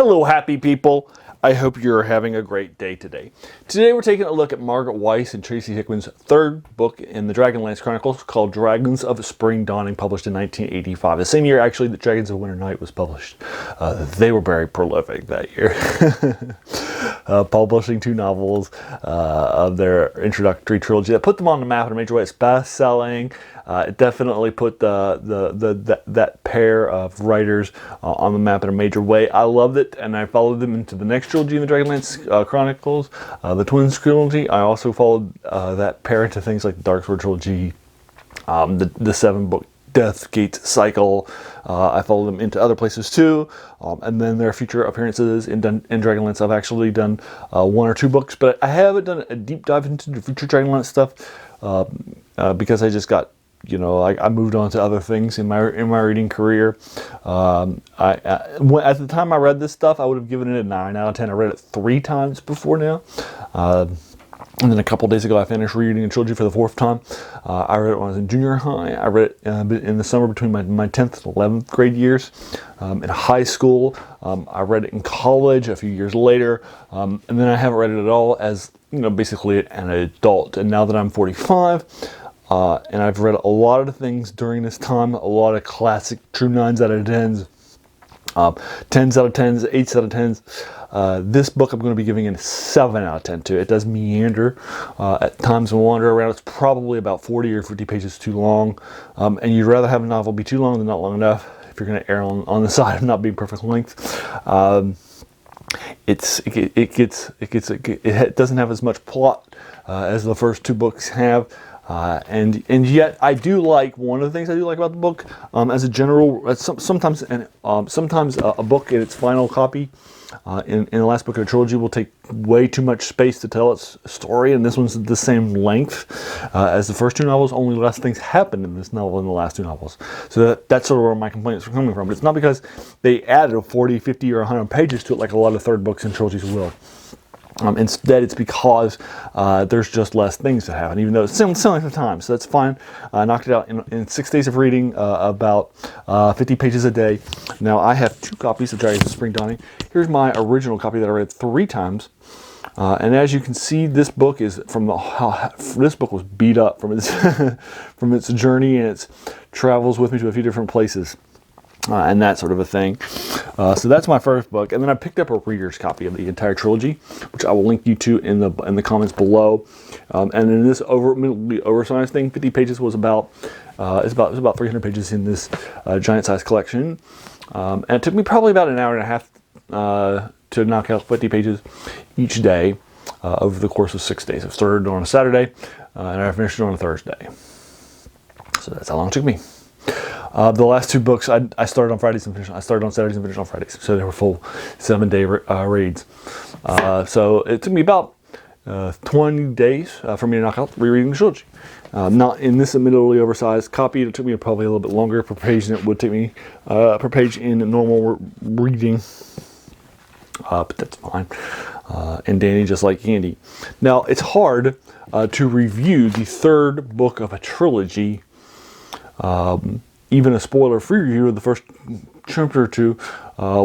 Hello, happy people. I hope you're having a great day today. Today we're taking a look at Margaret Weis and Tracy Hickman's third book in the Dragonlance Chronicles called Dragons of Spring Dawning, published in 1985. The same year, actually, that Dragons of Winter Night was published. They were very prolific that year. Publishing two novels of their introductory trilogy that put them on the map in a major way. It's best-selling. It definitely put that pair of writers on the map in a major way. I loved it, and I followed them into the next trilogy in the Dragonlance Chronicles, the Twins trilogy. I also followed that pair into things like the Dark Sword trilogy, the 7-book Death Gate cycle. I followed them into other places too, and then their future appearances in Dragonlance. I've actually done 1 or 2 books, but I haven't done a deep dive into the future Dragonlance stuff because I just got, I moved on to other things in my reading career. At the time I read this stuff, I would have given it a 9 out of 10. I read it 3 times before now. And then a couple days ago, I finished reading the trilogy for the 4th time. I read it when I was in junior high. I read it in the summer between my 10th and 11th grade years. In high school, I read it in college a few years later. And then I haven't read it at all as, basically an adult. And now that I'm 45, and I've read a lot of the things during this time, a lot of classic true 9s out of 10s, 10s out of 10s, 8s out of 10s. This book I'm going to be giving it a 7 out of 10 to. It does meander at times and wander around. It's probably about 40 or 50 pages too long, and you'd rather have a novel be too long than not long enough if you're going to err on the side of not being perfect length. It doesn't have as much plot as the first 2 books have. And yet I do like, one of the things I do like about the book, as a general, sometimes a book in its final copy, in the last book of a trilogy, will take way too much space to tell its story, and this one's the same length as the first 2 novels, only less things happened in this novel than the last 2 novels. So that's sort of where my complaints are coming from. But it's not because they added 40, 50, or 100 pages to it like a lot of third books and trilogies will. Instead, it's because there's just less things that happen, even though it's same length of time. So that's fine. I knocked it out in 6 days of reading, about 50 pages a day. Now, I have 2 copies of Dragons of Spring Dawning. Here's my original copy that I read 3 times. And as you can see, this book is this book was beat up from its from its journey and its travels with me to a few different places. And that sort of a thing. So that's my first book, and then I picked up a reader's copy of the entire trilogy, which I will link you to in the comments below. And in this oversized thing, 50 pages was about it's about 300 pages in this giant-sized collection, and it took me probably about an hour and a half to knock out 50 pages each day over the course of 6 days. I started on a Saturday, and I finished it on a Thursday. So that's how long it took me. The last 2 books I started on Fridays and finished. I started on Saturdays and finished on Fridays, so they were full 7-day reads. So it took me about 20 days for me to knock out rereading the trilogy. Not in this admittedly oversized copy. It took me probably a little bit longer per page than it would take me per page in normal reading. But that's fine. And Danny just like candy. Now, it's hard to review the third book of a trilogy. Even a spoiler-free review of the first chapter or 2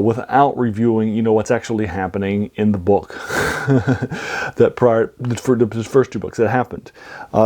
without reviewing, what's actually happening in the book for the first 2 books that happened.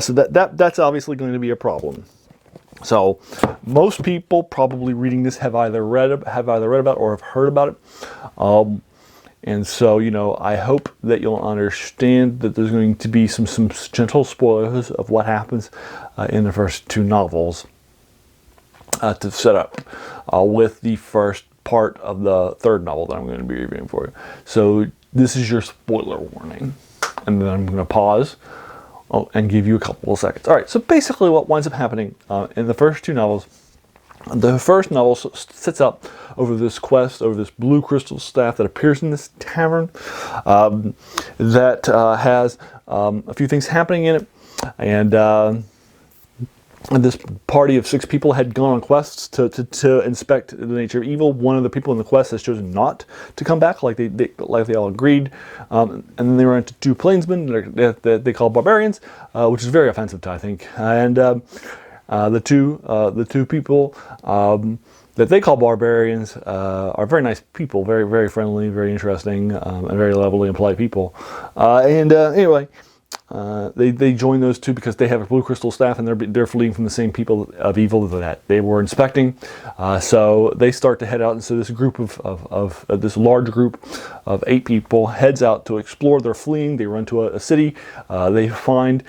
So that's obviously going to be a problem. So most people probably reading this have either read about it or have heard about it. And so, I hope that you'll understand that there's going to be some gentle spoilers of what happens in the first 2 novels. To set up with the first part of the third novel that I'm going to be reviewing for you. So this is your spoiler warning. And then I'm going to pause and give you a couple of seconds. All right, so basically what winds up happening in the first 2 novels, the first novel sets up over this quest, over this blue crystal staff that appears in this tavern that has a few things happening in it. And this party of 6 people had gone on quests to inspect the nature of evil. One of the people in the quest has chosen not to come back, like they all agreed. And then they run into 2 plainsmen that they call barbarians, which is very offensive to, I think. And the two people that they call barbarians are very nice people, very, very friendly, very interesting, and very lovely and polite people. Anyway, they join those two because they have a blue crystal staff, and they're fleeing from the same people of evil that they were inspecting. So they start to head out, and so this group of this large group of 8 people heads out to explore. They're fleeing. They run to a city. They find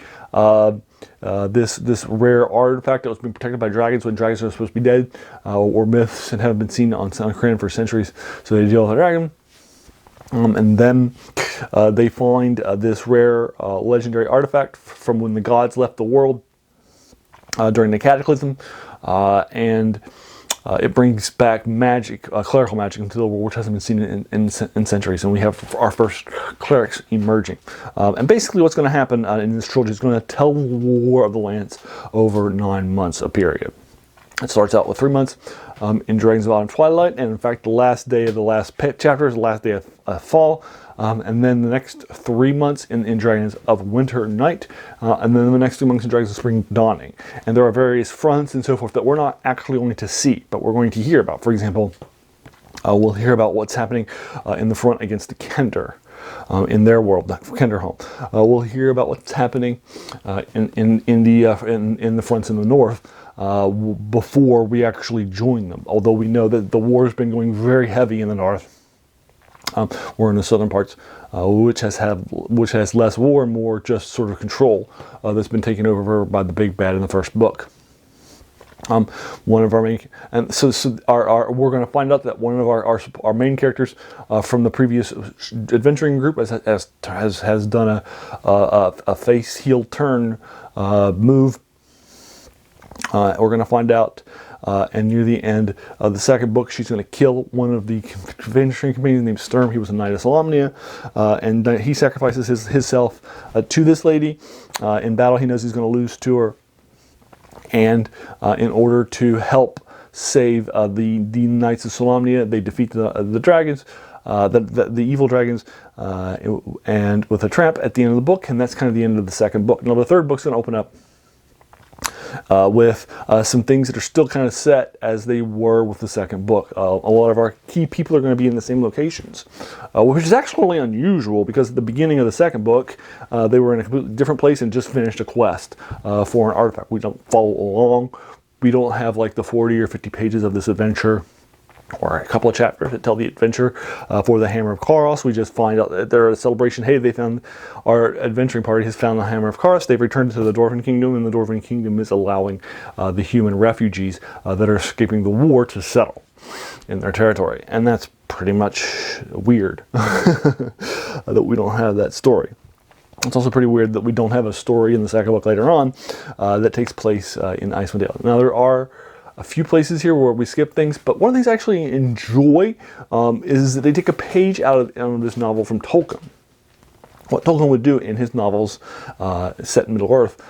this rare artifact that was being protected by dragons when dragons are supposed to be dead, or myths and haven't been seen on Cran for centuries. So they deal with the dragon. And then they find this rare legendary artifact from when the gods left the world during the cataclysm, and it brings back magic, clerical magic into the world, which hasn't been seen in centuries. And we have our first clerics emerging. And basically what's going to happen in this trilogy is going to tell the War of the Lance over 9 months a period. It starts out with 3 months in Dragons of Autumn Twilight, and in fact the last day of the last chapter is the last day of fall, and then the next 3 months in Dragons of Winter Night, and then the next 2 months in Dragons of Spring Dawning. And there are various fronts and so forth that we're not actually going to see, but we're going to hear about. For example, we'll hear about what's happening in the front against the Kender. In their world, the Kenderhome. We'll hear about what's happening in the fronts in the north before we actually join them. Although we know that the war has been going very heavy in the north, or in the southern parts, which has less war and more just sort of control that's been taken over by the big bad in the first book. One of our main, and so we're going to find out that one of our main characters from the previous adventuring group has done a face heel turn move. We're going to find out, and near the end of the second book, she's going to kill one of the adventuring companions named Sturm. He was a knight of Solamnia, and he sacrifices himself to this lady. In battle, he knows he's going to lose to her. And in order to help save the Knights of Solamnia, they defeat the dragons, the evil dragons, and with a trap at the end of the book, and that's kind of the end of the second book. Now the third book's going to open up with some things that are still kind of set as they were with the second book. A lot of our key people are going to be in the same locations, which is actually unusual because at the beginning of the second book, they were in a completely different place and just finished a quest for an artifact. We don't follow along. We don't have like the 40 or 50 pages of this adventure, or a couple of chapters that tell the adventure for the Hammer of Karos. We just find out that they're at a celebration. Hey, they found, our adventuring party has found the Hammer of Karos. They've returned to the Dwarven Kingdom, and the Dwarven Kingdom is allowing the human refugees that are escaping the war to settle in their territory. And that's pretty much weird that we don't have that story. It's also pretty weird that we don't have a story in the second book later on that takes place in Icewind Dale. Now, there are a few places here where we skip things, but one of the things I actually enjoy is that they take a page out of this novel from Tolkien. What Tolkien would do in his novels set in Middle-earth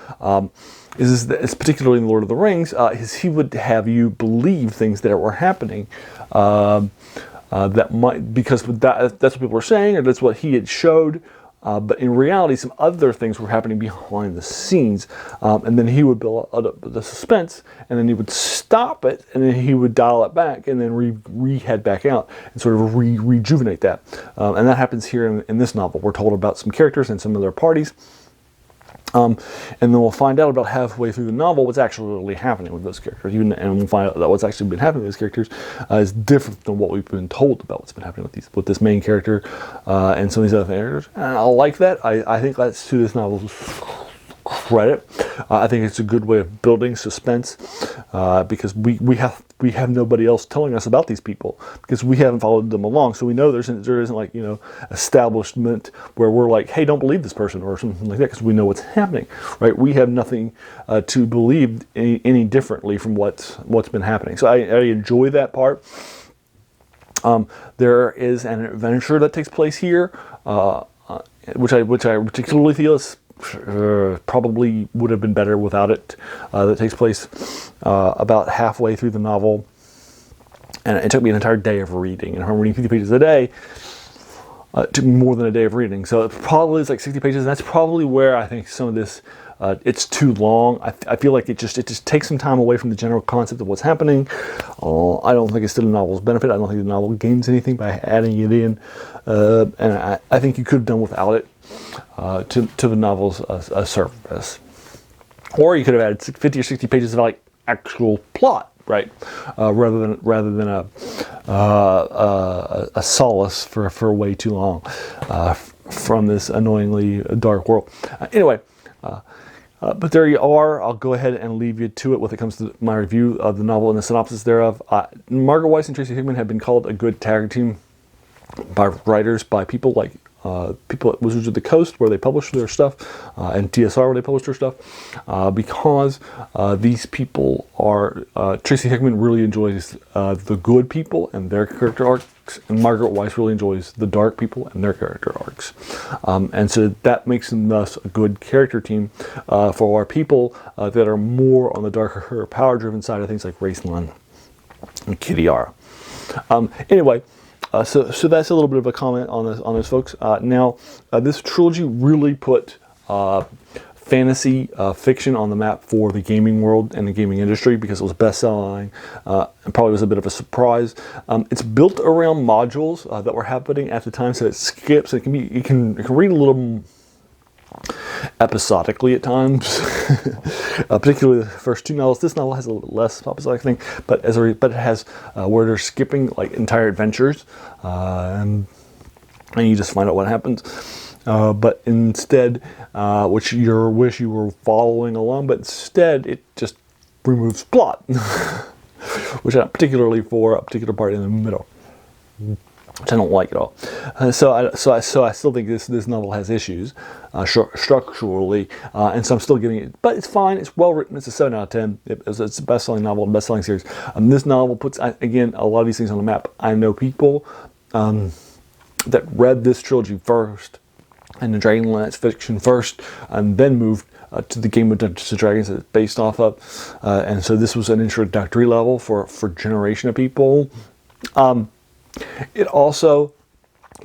is that, particularly in Lord of the Rings, is he would have you believe things that were happening that might, because that's what people were saying, or that's what he had showed. But in reality, some other things were happening behind the scenes, and then he would build up the suspense, and then he would stop it, and then he would dial it back, and then head back out, and sort of rejuvenate that. And that happens here in this novel. We're told about some characters and some of their parties, and then we'll find out about halfway through the novel what's actually really happening with those characters. And we'll find out that what's actually been happening with those characters is different than what we've been told about what's been happening with this main character and some of these other characters. And I like that. I think that's to this novel's credit. I think it's a good way of building suspense because we have nobody else telling us about these people because we haven't followed them along. So we know there isn't like, establishment where we're like, hey, don't believe this person or something like that, because we know what's happening, right? We have nothing to believe any differently from what's been happening. So I enjoy that part. There is an adventure that takes place here, which I particularly feel is probably would have been better without it. That takes place about halfway through the novel, and it took me an entire day of reading. And I'm reading 50 pages a day. It took me more than a day of reading, so it probably is like 60 pages. And that's probably where I think some of this It's too long. I feel like it just takes some time away from the general concept of what's happening. I don't think it's to the novel's benefit. I don't think the novel gains anything by adding it in, and I think you could have done without it to the novel's service. Or you could have added 50 or 60 pages of like actual plot, right? Rather than a solace for way too long from this annoyingly dark world. Anyway, but there you are. I'll go ahead and leave you to it when it comes to my review of the novel and the synopsis thereof. Margaret Weis and Tracy Hickman have been called a good tag team by writers, by people like people at Wizards of the Coast, where they publish their stuff, and TSR, where they publish their stuff, because these people are, Tracy Hickman really enjoys the good people and their character arcs, and Margaret Weis really enjoys the dark people and their character arcs. And so that makes them thus a good character team for our people that are more on the darker, power-driven side of things like Raceland and Kitiara. Anyway, so that's a little bit of a comment on this, folks. Now, this trilogy really put fantasy fiction on the map for the gaming world and the gaming industry because it was best-selling and probably was a bit of a surprise. It's built around modules that were happening at the time, so it skips. It can read a little episodically at times, particularly the first two novels. This novel has a little bit less episodic thing, but it has where they're skipping like entire adventures, and you just find out what happens. But instead, which you wish you were following along, but instead it just removes plot, which not particularly for a particular part in the middle, which I don't like at all. So I still think this novel has issues structurally, and so I'm still giving it, but it's fine. It's well written. It's a 7 out of 10. It's a best-selling novel, best-selling series. This novel puts, again, a lot of these things on the map. I know people that read this trilogy first, and the Dragonlance fiction first, and then moved to the game of Dungeons & Dragons that it's based off of. And so this was an introductory level for a generation of people. It also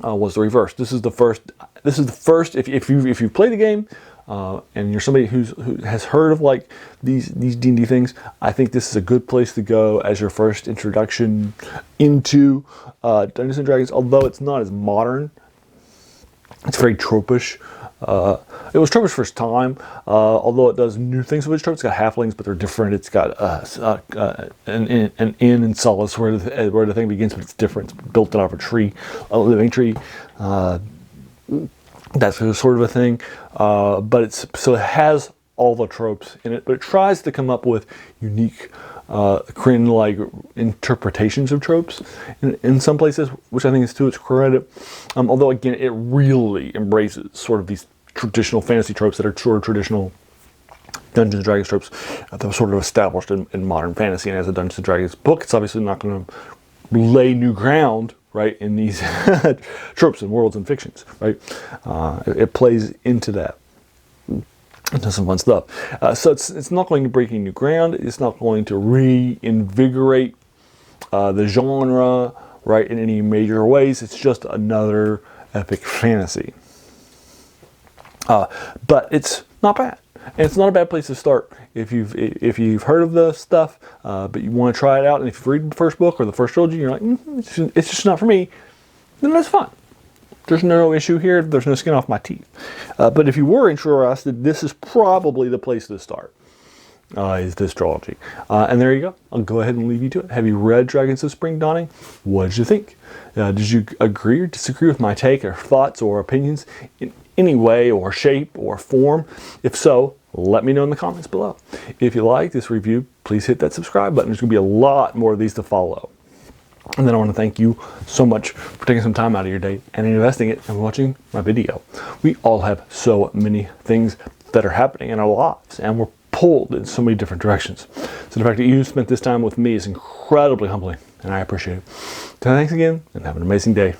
was the reverse. This is the first. If you play the game and you're somebody who has heard of like these D&D things, I think this is a good place to go as your first introduction into Dungeons & Dragons. Although it's not as modern, it's very tropish. It was Tropish first time, although it does new things with its tropes. It's got halflings, but they're different. It's got an inn and solace where the thing begins, but it's different. It's built out of a tree, a living tree. That's sort of a thing. But it has all the tropes in it, but it tries to come up with unique, Korean-like interpretations of tropes in some places, which I think is to its credit. Although again, it really embraces sort of these traditional fantasy tropes that are sort of traditional Dungeons & Dragons tropes that were sort of established in modern fantasy. And as a Dungeons & Dragons book, it's obviously not going to lay new ground, right, in these tropes and worlds and fictions, right? It plays into that. Into some fun stuff. So it's not going to break any new ground. It's not going to reinvigorate the genre, right, in any major ways. It's just another epic fantasy. But it's not bad. And it's not a bad place to start if you've heard of the stuff, but you want to try it out. And if you read the first book or the first trilogy, you're like, it's just not for me. Then that's fine. There's no issue here. There's no skin off my teeth. But if you were interested, this is probably the place to start. Is this trilogy. And there you go. I'll go ahead and leave you to it. Have you read Dragons of Spring Dawning? What did you think? Did you agree or disagree with my take or thoughts or opinions in any way or shape or form? If so, let me know in the comments below. If you like this review, please hit that subscribe button. There's going to be a lot more of these to follow. And then I want to thank you so much for taking some time out of your day and investing it and watching my video. We all have so many things that are happening in our lives, and we're pulled in so many different directions. So the fact that you spent this time with me is incredibly humbling, and I appreciate it. So thanks again, and have an amazing day.